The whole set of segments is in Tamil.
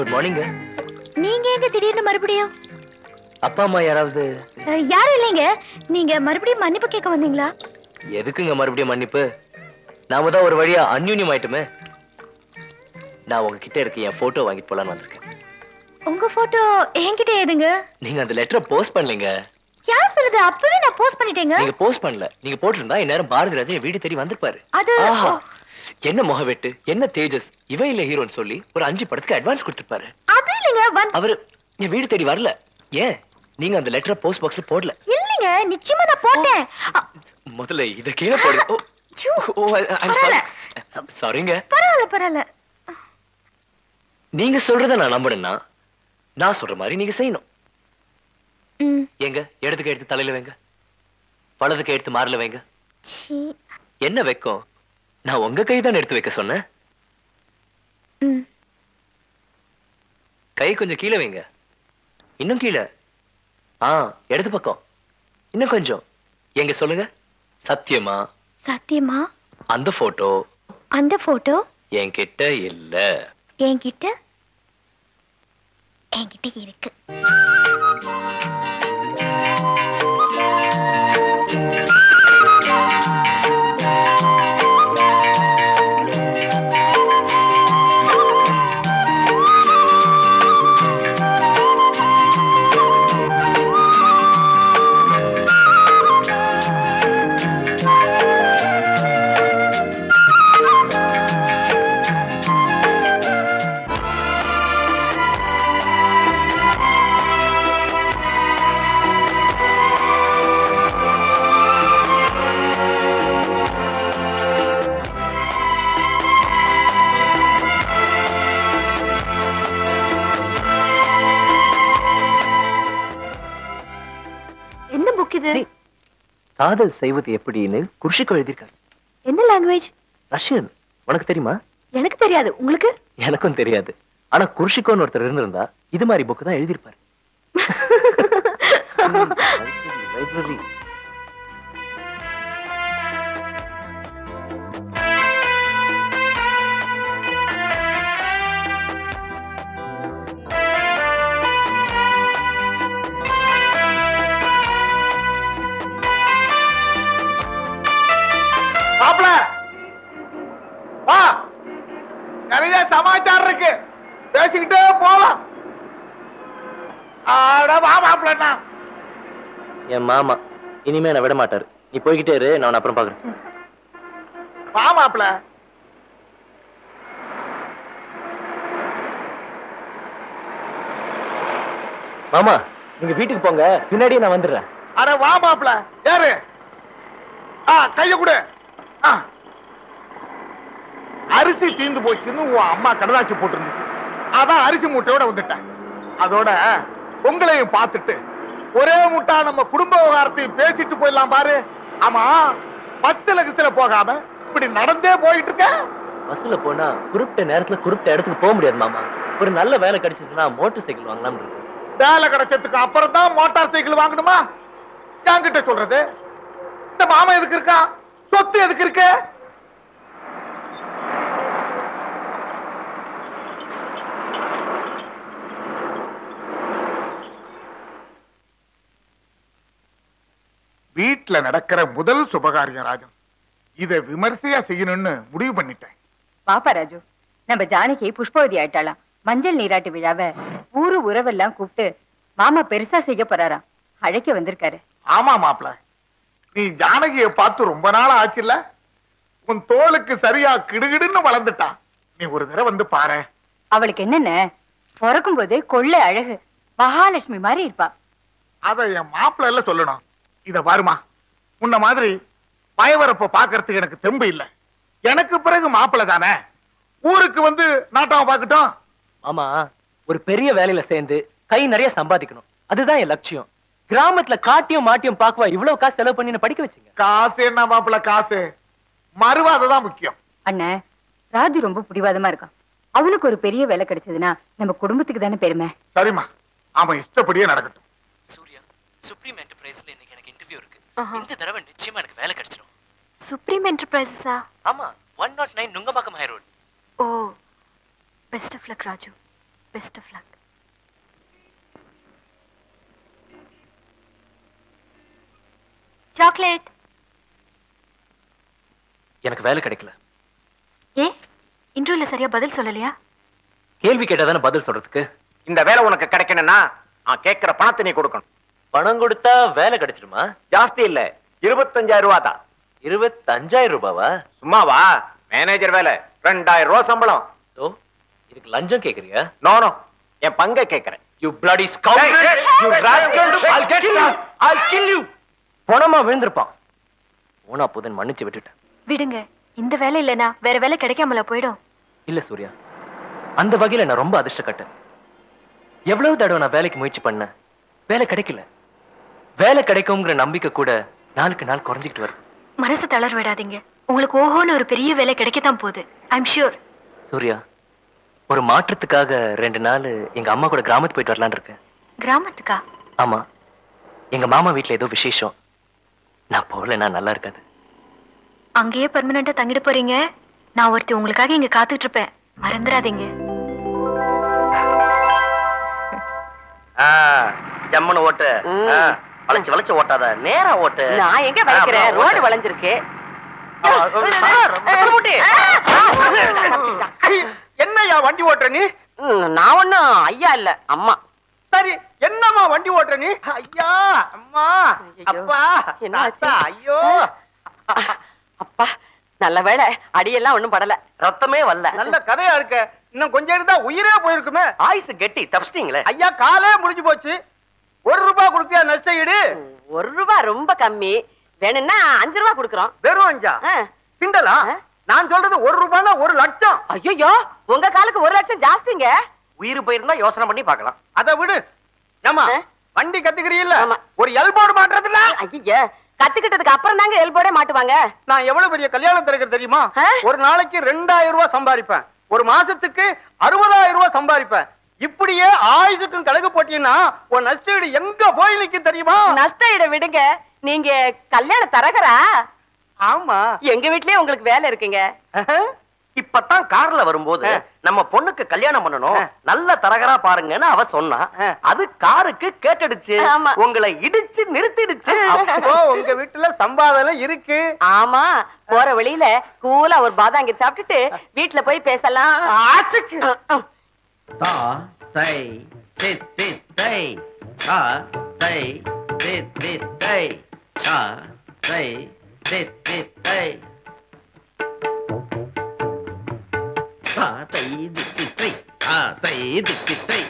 Good morning. நீங்க எங்க திடீர்னு மறுபடியும்? அப்பா அம்மா யாராவது? யாரும் இல்லைங்க. நீங்க மறுபடியும் மன்னிப்பு கேட்க வந்தீங்களா? எதுக்குங்க மறுபடியும் மன்னிப்பு? நாம தான் ஒரு வழியா அந்யூன்யம் ஆயிட்டுமே. நான் உங்ககிட்ட இருக்க என் போட்டோ வாங்கிட்டு போலான்னு வந்திருக்கேன். உங்க போட்டோ என்கிட்ட ஏதுங்க? நீங்க அந்த லெட்டரை போஸ்ட் பண்ணலீங்க. யார் சொல்லுது? அப்பவே நான் போஸ்ட் பண்ணிட்டேங்க. நீங்க போஸ்ட் பண்ணல. நீங்க போட்டிருந்தா இந்நேரம் பாரதி ராஜா என் வீடு தேடி வந்திருப்பாரு. அது என்ன முகவெட்டு, என்ன தேஜஸ், இவன் இல்ல ஹீரோன்னு சொல்லி ஒரு 5 படத்துக்கு அட்வான்ஸ் கொடுத்திருப்பாரு. அது இல்லைங்க. அவரு என் வீடு தேடி வரல. ஏன் நீங்க அந்த லெட்டரை போஸ்ட் பாக்ஸ்ல போடல? இல்லைங்க, நிச்சயமா நான் போட்டேன். முதல்ல இத கீழே போடு. சாரிங்க. பரவாயில்ல பரவாயில்ல. நீங்க சொல்றத நான் நம்பணும்னா நான் சொல்ற மாதிரி நீங்க செய்யணும். எங்க இடத்துக்கு எடுத்து தலையில வைங்க, வலதுக்கு எடுத்து மாறல வைங்க. என்ன வைக்கும்? நான் உங்க கை தான் எடுத்து வைக்க சொன்னேன். கை கொஞ்சம் கீழே வைங்க. இன்னும் கீழே. இடது பக்கம். இன்னும் கொஞ்சம். எங்க சொல்லுங்க. சத்தியமா? சத்தியமா? அந்த போட்டோ என்கிட்ட இல்ல. என்கிட்ட இருக்கு. காதல் செய்வது எப்படின்னு குர்ஷிகோ எழுதியிருக்காரு. என்ன லாங்குவேஜ்? ரஷ்யன். உனக்கு தெரியுமா? எனக்கு தெரியாது. உங்களுக்கு? எனக்கும் தெரியாது. ஆனா குர்ஷிகோன்னு ஒருத்தர் இருந்திருந்தா இது மாதிரி புக் தான் எழுதியிருப்பாரு. லைப்ரரி. நிறைய சமாச்சாரம் இருக்கு, பேசிக்கிட்டே போலாம். என் மாமா இனிமே நான் விட மாட்டாரு. நீ போய்கிட்டே இரு, நான் அப்புறம் பாக்குறேன். மாமாப்ல மாமா நீங்க வீட்டுக்கு போங்க, பின்னாடியே நான் வந்துடுறேன். அட வா மாப்ள. யாரு? கைய கொடு. அரிசி தீர்ந்து போச்சுன்னு உன் அம்மா கடதாசி போட்டுருந்துச்சு. அதான் அரிசி மூட்டையோட வந்துட்டேன். அதோட உங்களையும் பார்த்துட்டு ஒரே முட்டா நம்ம குடும்ப விவகாரத்தையும் பேசிட்டு போயிடலாம் பாரு. ஆமா, பஸ்ல கிஸ்ல போகாம இப்படி நடந்தே போயிட்டு இருக்க. பஸ்ல போனா குறிப்பிட்ட நேரத்துல குறிப்பிட்ட இடத்துக்கு போக முடியாது மாமா. ஒரு நல்ல வேலை கிடைச்சதுன்னா மோட்டார் சைக்கிள் வாங்கலாம். வேலை கிடைச்சதுக்கு அப்புறம் தான் மோட்டார் சைக்கிள் வாங்கணுமா? என்கிட்ட சொல்றது. இந்த மாமா எதுக்கு இருக்கா? சொத்து எதுக்கு இருக்கு? வீட்டுல நடக்கிற முதல் சுபகாரியம் ராஜன். இத விமர்சையா செய்யணும்னு முடிவு பண்ணிட்டேன். பாப்பா ராஜு, நம்ம ஜானகி புஷ்பவதி ஆயிட்டாளாம். மஞ்சள் நீராட்டு விழாவை ஊரு உறவெல்லாம் கூப்பிட்டு மாமா பெருசா செய்ய போறாராம். அழைக்க வந்திருக்காரு. ஆமா மாப்ள, நீ ஜானகியை பார்த்து ரொம்ப நாள் ஆச்சுல்ல? உன் தோளுக்கு சரியா கிடுகிடுன்னு வளர்ந்துட்டா. நீ ஒரு தடவை வந்து பாரு. அவளுக்கு என்னென்ன, பிறக்கும் போதே கொள்ளை அழகு, மகாலட்சுமி மாதிரி இருப்பா. அத என் மாப்பிள்ள எல்லாம் சொல்லணும். இத பாருமா, உன்ன மாதிரி பயவரப்ப பாக்குறதுக்கு எனக்கு தெம்பு இல்ல. எனக்கு பிறகு மாப்பிள்ள தானே ஊருக்கு வந்து நாட்டாம பாக்கட்டும். ஆமா, ஒரு பெரிய வேலையில சேர்ந்து கை நிறைய சம்பாதிக்கணும், அதுதான் என் லட்சியம். கிராமத்துல காட்டியும் மாட்டியும் பாக்குவா இவ்வளவு காசு செலவு பண்ணி படிக்க வச்சுங்க. காசு என்ன மாப்பிள்ள, காசு மறுவாததான் முக்கியம். அண்ணன் ராஜு ரொம்ப பிடிவாதமா இருக்கான். அவனுக்கு ஒரு பெரிய வேலை கிடைச்சதுன்னா நம்ம குடும்பத்துக்கு தானே பெருமை. சரிம்மா, அவன் இஷ்டப்படியே நடக்கட்டும். சூர்யா, சுப்ரீம் என்டர்பிரைஸ்ல இன்னைக்கு எனக்கு இன்டர்வியூ இருக்கு. இந்த தடவை நிச்சயமா எனக்கு வேலை கிடைச்சிடும். சுப்ரீம் என்டர்பிரைசஸா? ஆமா, 109 Nungambakkam high road. Oh, best of luck Raju. Best of luck. Chocolate. எனக்கு வேலை கிடைக்கல. ஏன் இன்டர்வியூல சரியா பதில் சொல்லலையா? கேள்வி கேட்டாதானே பதில் சொல்றதுக்கு. இந்த வேலை உனக்கு கிடைக்கணும்னா நான் கேட்கிற பணத்தை நீ கொடுக்கணும். பணம் கொடுத்தா வேலை கிடைச்சிடுமா? ஜாஸ்தி இல்ல, 25,000 ரூபாய் தான். 25,000 ரூபாவா? சும்மாவா? மேனேஜர் வேலை, 2,000 ரூபாய் சம்பளம். சோ இதுக்கு லஞ்சம் கேக்குறியா? நோ நோ, என் பங்கை கேட்கிறேன். You bloody scoundrel! Hey, hey, You hey, rascal! hey, hey, I'll get you! I'll kill you! பணமா விழுந்திருப்பான். போனா போதுன்னு மன்னிச்சு விட்டுட்டேன். விடுங்க, இந்த வேலை இல்லனா வேற வேலை கிடைக்காமல போய்டும். இல்ல சூர்யா, அந்த வகையில நான் ரொம்ப அதிர்ஷ்டப்பட்டேன். எவ்வளவு தடவை நான் வேலைக்கு முயற்சி பண்ணேன், வேலை கிடைக்கல. வேலை கிடைக்கும்ங்கிற நம்பிக்கை கூட நாளுக்கு நாள் குறைஞ்சிக்கிட்டு வருது. மனசு தளர விடாதீங்க. உங்களுக்கு ஓஹோன்னு ஒரு பெரிய வேலை கிடைக்கத்தான் போகுது. I'm sure. சூர்யா, ஒரு மாற்றத்துக்காக 2 நாள் எங்க அம்மா கூட கிராமத்துக்கு போயிட்டு வரலான்னு இருக்கேன். கிராமத்துக்கா? ஆமா, எங்க மாமா வீட்டுல ஏதோ விசேஷம். நான் போகலன்னா நல்லா இருக்காது. அங்கேயே பெர்மனண்டா தங்கிட்டு போறீங்க. நான் ஒருத்தி உங்களுக்காக இங்க காத்துட்டு இருப்பேன், மறந்துடாதீங்க. ஜம்முன்னு ஓட்டு, வளைச்சு வளைச்சு ஓட்டாத, நேரா ஓட்டு. நான் எங்க வளைக்கிறேன், ரோடு வளைஞ்சிருக்கு. என்னையா வண்டி ஓட்டுற நீ? நான் ஒண்ணும் ஐயா இல்ல, அம்மா. சரி, என்னம்மா வண்டி ஓட்டுற நீ? ஐயா, அம்மா, அப்பா, என்னாச்சு? தாத்தா, ஐயோ. அப்பா நல்ல வேளை, அடியெல்லாம் ஒண்ணும் படல, ரத்தமே வரல. நல்ல கதையா இருக்க. இன்னும் கொஞ்சம் இருந்தா உயிரே போயிருக்குமே. ஆயுசு கெட்டி தப்பிச்சிட்டீங்களே. ஐயா, காலே முடிஞ்சு போச்சு. 1 ரூபாய் கொடுப்பியா நஷ்ட ஈடு? 1 ரூபாய் ரொம்ப கம்மி, வேணும்னா 5 ரூபாய் கொடுக்குறோம். வெறும் 5? கிண்டலா? நான் சொல்றது 1 ரூபாய்னா 1 லட்சம். ஐயோ, உங்க காலுக்கு 1 லட்சம் ஜாஸ்திங்க. உயிர் போயிருந்தா யோசனை பண்ணி பார்க்கலாம். அதை விடு. ஏமா வண்டி கத்துக்கிறீல்ல, ஆமா. ஒரு எல்போர்டு மாட்டுறதுல. ஐயா, கத்துக்கிட்டதுக்கு அப்புறம் தாங்க எல்போர்டே மாட்டுவாங்க. நான் எவ்வளவு பெரிய கல்யாணம் திறக்கிறது தெரியுமா? ஆ? ஒரு நாளைக்கு 2,000 ரூபாய் சம்பாதிப்பேன். ஒரு மாசத்துக்கு 60,000 ரூபாய் சம்பாதிப்பேன். இப்படியே ஆயுசுக்கும் கழகு போட்டீங்கன்னா உன் நஷ்ட ஈடு எங்க போய் நிக்கும் தெரியுமா? நஷ்ட ஈட விடுங்க, நீங்க கல்யாண தரகரா? ஆமா. எங்க வீட்லயே உங்களுக்கு வேலை இருக்குங்க. இப்பதான் கார்ல வரும்போது நம்ம பொண்ணுக்கு கல்யாணம் பண்ணணும், நல்ல தரகரா பாருங்கன்னு அவ சொன்னா. அது காருக்கு கேட்டுடுச்சு, ஆமா. உங்களை இடிச்சு நிறுத்திடுச்சு. அப்போ உங்க வீட்டுல சம்பாதனை இருக்கு. ஆமா, போற வழியில கூலா ஒரு பாதாங்கி சாப்பிட்டுட்டு வீட்டுல போய் பேசலாம். ஆச்சுக்கு. தா தை தித் தித் தை தா தை தித் தித் தை தா தை தித் தித் தை தா தை தித் தித் தை தா தை தித் தித் தை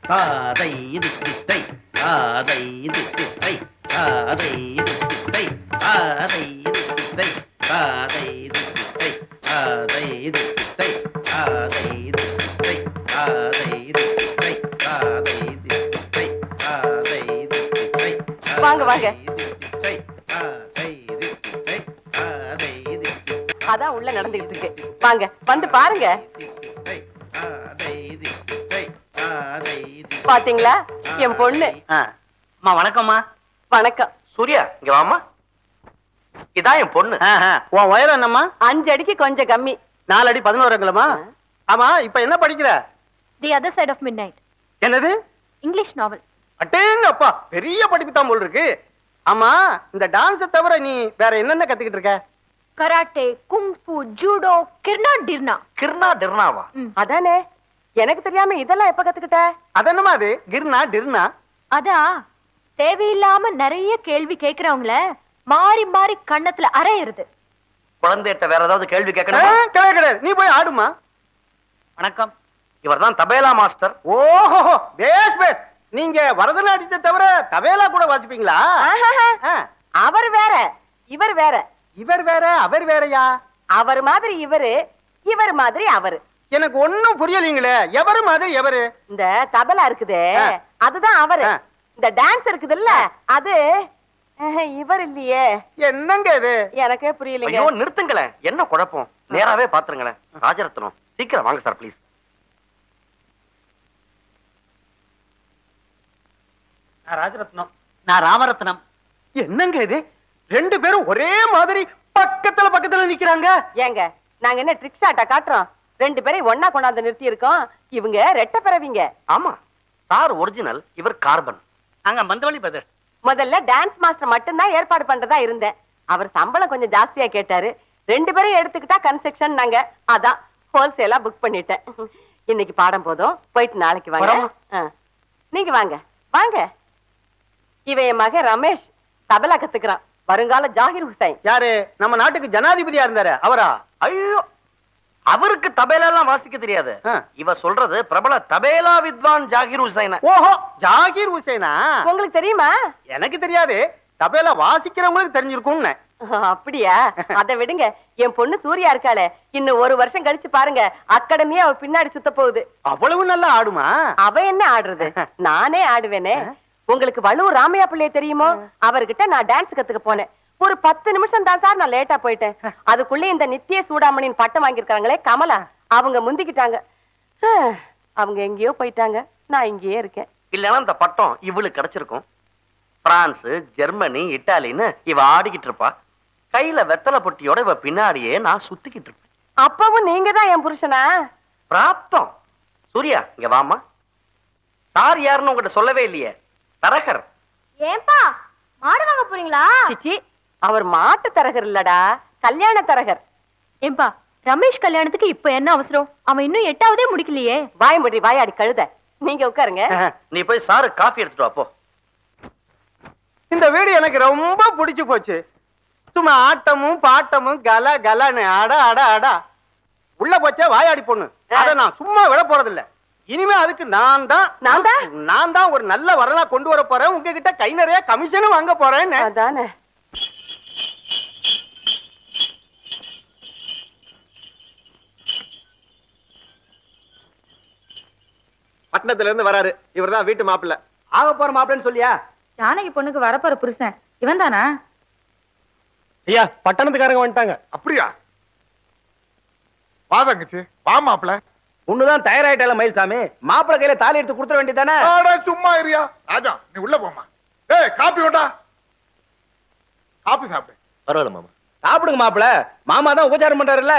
தா தை தித் தித் தை தா தை தித் தித் தை தா தை தித் தித் தை தா தை தித் தித் தை தா தை தித் தித் தை தா தை தித் தித் தை வாங்க வாங்க, அதான் உள்ள நடந்துகிட்டு இருக்கு. வாங்க வந்து பாருங்க. பாத்தீங்களா என் பொண்ணு? அம்மா வணக்கம்மா. வணக்கம். சூர்யா, இங்க வாமா. இதான் என் பொண்ணு. உன் உயரம் என்னம்மா? 5 அடிக்கு கொஞ்சம் கம்மி. 4 அடி 11 அங்குலமா? ஆமா, இப்ப என்ன படிக்கிற? The other side of midnight. என்னது? English novel. அட்டேங்க அப்பா, பெரிய படிப்பு தான் போல் இருக்கு. ஆமா, இந்த டான்ஸை தவிர நீ வேற என்னென்ன கத்துக்கிட்டு இருக்க? கராட்டே, குங்ஃபு, ஜூடோ, கிர்னா டிர்னா. கிர்னா டிர்னாவா? அதானே, எனக்கு தெரியாம இதெல்லாம் எப்ப கத்துக்கிட்ட? அதென்னமா அது? கிர்னா டிர்னா? அதான் தேவையில்லாம நிறைய கேள்வி கேக்குறவங்கள மாறி மாறி கண்ணத்துல அரையிறது. குழந்தைகிட்ட வேற ஏதாவது கேள்வி கேட்கணும்? கிடையாது கிடையாது, நீ போய் ஆடுமா. வணக்கம், இவர்தான் தபேலா மாஸ்டர். ஓஹோ, பேஸ் பேஸ். நீங்க பரதநாட்டியத்தை தவிர தபேலா கூட வாசிப்பீங்களா? அவர் வேற இவர் வேற. இவர் வேற அவர் வேறயா? அவர் மாதிரி இவரு, இவர் மாதிரி அவரு. எனக்கு ஒண்ணும் புரியலீங்களே. எவரு மாதிரி எவரு? இந்த தபலா இருக்குதே அதுதான் அவரு. இந்த டான்ஸ் இருக்குதுல்ல அது இவர் இல்லையே. என்னங்க இது? எனக்கே புரியலைங்க. ஐயோ நிறுத்துங்களேன், என்ன குழப்பம்? நேராவே பாத்துருங்களேன். ராஜரத்னம், சீக்கிரம் வாங்க சார் ப்ளீஸ். ராஜரத்னம், நான் ராமரத்னம். என்னங்க இது? 2 பேரும் ஒரே மாதிரி பக்கத்துல பக்கத்துல நிக்கிறாங்க. ஏங்க நாங்க என்ன ட்ரிக் ஷாட்டா காட்டுறோம்? 2 பேரை ஒன்னா கொண்டாந்து நிறுத்தி இருக்கோம். இவங்க ரெட்ட பிறவிங்க. ஆமா, சார் ஒரிஜினல், இவர் கார்பன். அங்க மந்தவழி பிரதர்ஸ். முதல்ல டான்ஸ் மாஸ்டர் மட்டும்தான் ஏற்பாடு பண்றதா இருந்தேன். அவர் சம்பளம் கொஞ்சம் ஜாஸ்தியா கேட்டாரு. 2 பேரும் எடுத்துக்கிட்டா கன்ஸ்ட்ரக்ஷன் நாங்க அதான் ஹோல்சேலா புக் பண்ணிட்டேன். இன்னைக்கு பாடம் போதும், போயிட்டு நாளைக்கு வாங்க. நீங்க வாங்க வாங்க. இவன் என் மகன் ரமேஷ், தபலா கத்துக்கிறான். வருங்கால ஜாகிர் ஹுசைன். யாரு? நம்ம நாட்டுக்கு ஜனாதிபதியா இருந்தாரு அவரா? ஐயோ, அவருக்கு தபேலா எல்லாம் வாசிக்க தெரியாது. இவ சொல்றது பிரபல தபேலா வித்வான் ஜாகிர் ஹுசைன். ஓஹோ, ஜாகிர் ஹுசைனா? உங்களுக்கு தெரியுமா? எனக்கு தெரியாது, தபேலா வாசிக்கிறவங்களுக்கு தெரிஞ்சிருக்கும். அப்படியா? அதை விடுங்க. என் பொண்ணு சூர்யா இருக்காளே, இன்னும் 1 வருஷம் கழிச்சு பாருங்க, அகாடமியா அவ பின்னாடி சுத்த போகுது. அவ்வளவு நல்லா ஆடுமா? அவ என்ன ஆடுறது, நானே ஆடுவேனே. உங்களுக்கு வள்ளுவர் ராமையா பிள்ளைய தெரியுமோ? அவர்கிட்ட நான் டான்ஸ் கத்துக்க போனேன். ஒரு 10 நிமிஷம் தான் சார் நான் லேட்டா போயிட்டேன். அதுக்குள்ளே இந்த நித்திய சூடாமணியின் பட்டம் வாங்கியிருக்காங்களே கமலா, அவங்க முந்திக்கிட்டாங்க. அவங்க எங்கேயோ போயிட்டாங்க, நான் இங்கேயே இருக்கேன். இல்லன்னா இந்த பட்டம் இவளுக்கு கிடைச்சிருக்கும். பிரான்ஸ், ஜெர்மனி, இட்டாலின்னு இவ ஆடிக்கிட்டு இருப்பா. கையில வெத்தலை பொட்டியோட இவ பின்னாடியே நான் சுத்திக்கிட்டு இருப்பேன். அப்பவும் நீங்க தான் என் புருஷனா? பிராப்தம். சூர்யா, இங்க வாமா. சார் யாருன்னு உங்ககிட்ட சொல்லவே இல்லையே. தரகர். ஏன்பா மாடு வாங்க போறீங்களா? சிச்சி, அவர் மாட்டு தரகர் இல்லடா, கல்யாண தரகர். ஏன்பா ரமேஷ் கல்யாணத்துக்கு இப்ப என்ன அவசரம்? அவன் இன்னும் 8ஆவதே முடிக்கலையே. வாயம்படி வாயாடி கழுத. நீங்க உட்காருங்க. நீ போய் சாரு காஃபி எடுத்துட்டு வா போ. இந்த வீடு எனக்கு ரொம்ப பிடிச்சு போச்சு. சும்மா ஆட்டமும் பாட்டமும் கல கலன்னு அடா அடா அடா. உள்ள போச்சே வாயாடி பொண்ணு, அதை நான் சும்மா விட போறதில்ல. இனிமே அதுக்கு நான் தான் ஒரு நல்ல வரலா கொண்டு வர போறேன். உங்ககிட்ட கை நிறைய கமிஷனும் வாங்க போறேன். அதானே. பட்டணத்துல இருந்து வராரு. இவர்தான் வீட்டு மாப்பிள்ள. ஆக போற மாப்பிள்ளன்னு சொல்லியா? ஜானகி பொண்ணுக்கு வரப்போற புருஷன் இவன் தானா? ஐயா, பட்டணத்துக்காரங்க வந்துட்டாங்க. அப்படியா? வா தங்கச்சி, வா மாப்பிள்ள. ஒண்ணுதான் தயாராயிட்டால மயில்சாமி, மாப்பிள்ள கையில தாலி எடுத்து கொடுத்துட வேண்டியதானே? சும்மா இருயா ராஜா, நீ உள்ள போமா. ஏய், காப்பி வேண்டா, காப்பி சாப்பிடு. பரவாயில்ல மாமா. சாப்பிடுங்க மாப்பிள்ள, மாமா தான் உபச்சாரம் பண்றாருல்ல.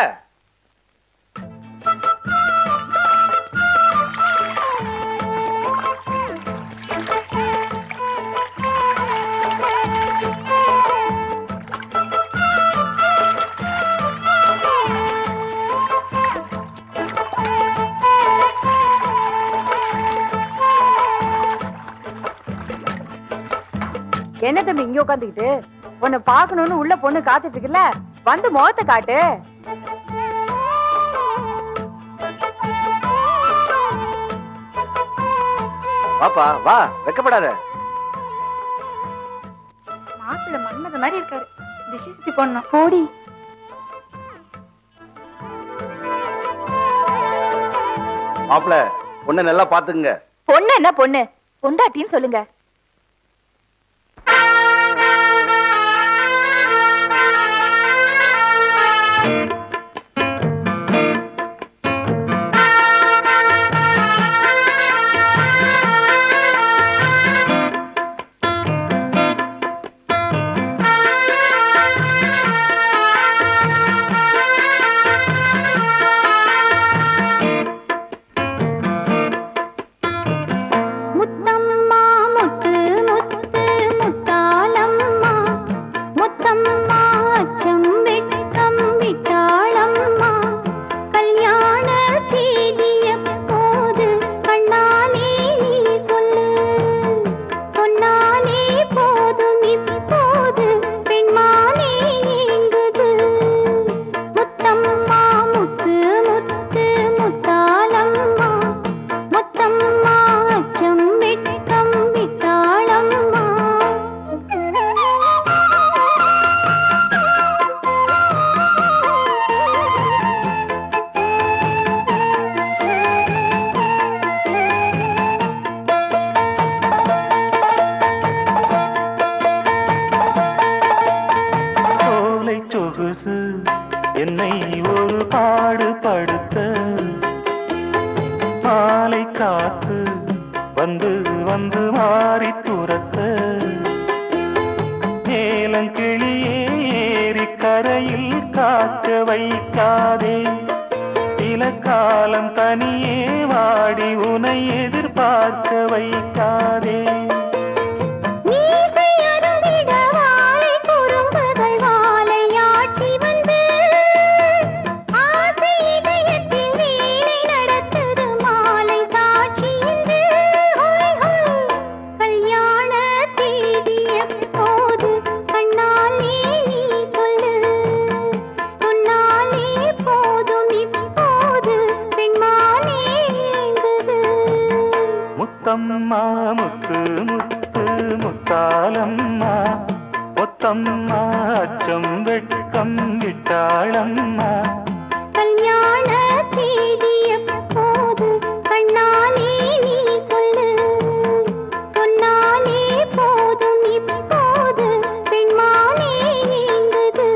என்ன தம்பி இங்க உட்காந்துக்கிட்டு? உன்னை பாக்கணும்னு உள்ள பொண்ணு காத்துட்டு இருக்குல்ல, வந்து முகத்தை காட்டு. வாப்பா வா, வெக்கப்படாத. மாப்பிள்ள மன்னத மாதிரி இருக்காரு. திஷி பொண்ணு போடி. மாப்பிள்ள, பொண்ணு நல்லா பாத்துக்குங்க. பொண்ணு என்ன பொண்ணு, பொண்டாட்டின்னு சொல்லுங்க. என்னை ஒரு பாடுபடுத்த மாலை காத்து வந்து வந்து மாறி துரத்த ஏலங்கிளியே ஏறி கரையில் காக்க வைக்காதே சில காலம் தனியே வாடி உனை எதிர்பார்க்க வைக்காதே. முத்தம்மா முத்து முத்து முத்தாலம்மா முத்தம்மா அச்சம் வெட்கம் விட்டாளம்மா. கல்யாண செய்திய போது கண்ணாலே நீ சொல்லு, சொன்னாலே போதும் இப்போது பெண்மானே ஏங்குது.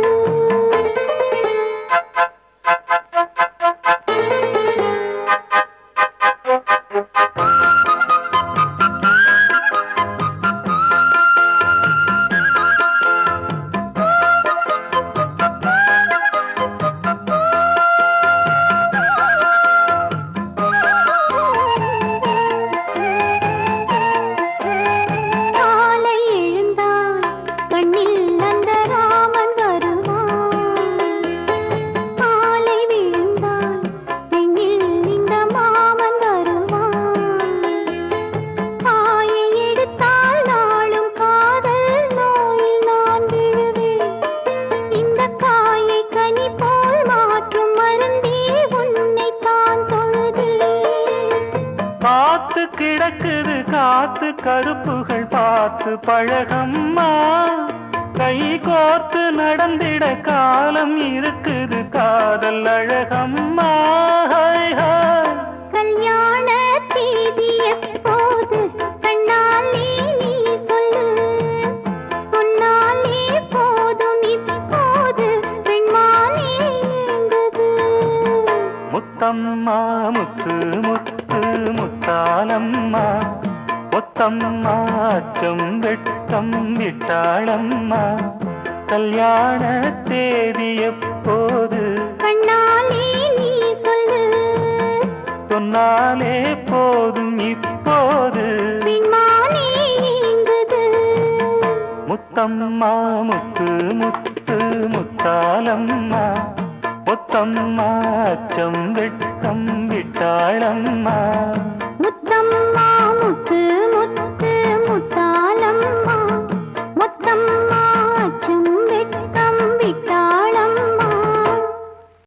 கிடக்குது காத்து கருப்புகள் பார்த்து பழகம்மா. கை கோர்த்து நடந்திட காலம் இருக்குது காதல் அழகம்மா. கல்யாண தேதி எப்போது கண்ணாலே நீ சொல்லு, சொன்னாலே போதும் இப்போது பெண்மானே ஏங்குது. முத்தம்மா முத்து முத்து முத்தாலம்மா முத்தம்மா அச்சம் வெட்கம் விட்டாளம்மா. கல்யாண தேதி எப்போது கண்ணாலே நீ சொல்லு, சொன்னாலே போதும் இப்போது பெண்மானே ஏங்குது. முத்தம்மா முத்து முத்து முத்தாலம்மா முத்தம்மா அச்சம் வெட்கம் விட்டாளம்மா.